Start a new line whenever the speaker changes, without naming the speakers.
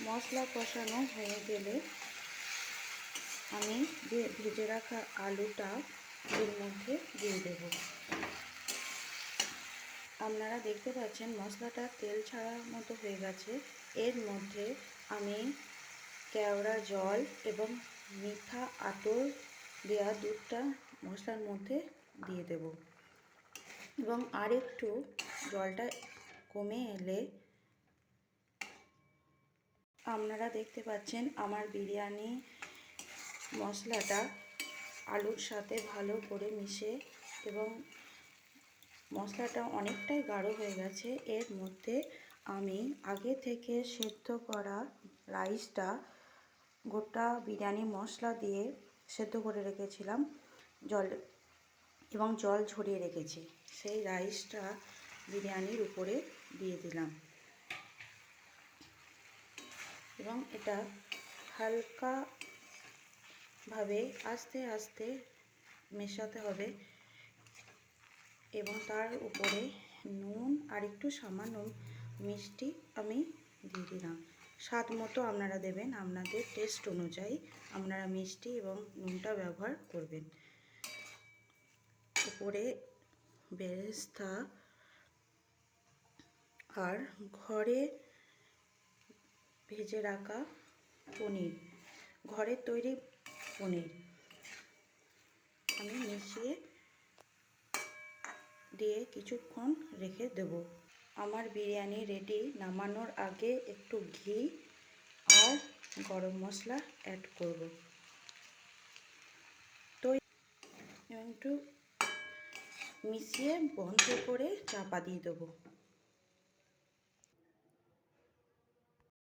মশলা কষানো হয়ে গেলে আমি ভেজে রাখা আলুটা এর মধ্যে দিয়ে দেব। আপনারা দেখতে পাচ্ছেন মশলাটা তেল ছাড়ার মতো হয়ে গেছে। এর মধ্যে আমি কেওড়া জল এবং মিঠা আতর দেওয়া দুধটা মশলার মধ্যে দিয়ে দেব এবং আরেকটু জলটা কমে এলে আপনারা দেখতে পাচ্ছেন আমার বিরিয়ানি মশলাটা আলুর সাথে ভালো করে মিশে এবং মশলাটা অনেকটাই গাঢ় হয়ে গেছে। এর মধ্যে আমি আগে থেকে সেদ্ধ করা রাইসটা গোটা বিরিয়ানি মশলা দিয়ে সেদ্ধ করে রেখেছিলাম জল ঝরিয়ে রেখেছি, সেই রাইসটা বিরিয়ানির উপরে দিয়ে দিলাম এবং এটা হালকাভাবে আস্তে আস্তে মেশাতে হবে এবং তার উপরে নুন আর একটু সামান্য মিষ্টি আমি দিয়ে দিলাম। স্বাদ মতো আপনারা দেবেন, আপনাদের টেস্ট অনুযায়ী আপনারা মিষ্টি এবং নুনটা ব্যবহার করবেন। উপরে বেরেস্তা আর ঘরে ভেজে রাখা পনির, ঘরের তৈরি পনির আমি মিশিয়ে দিয়ে কিছুক্ষণ রেখে দেব। আমার বিরিয়ানি রেডি। নামানোর আগে একটু ঘি আর গরম মশলা অ্যাড করব তো একটু মিশিয়ে বন্ধ করে চাপা দিয়ে দেবো।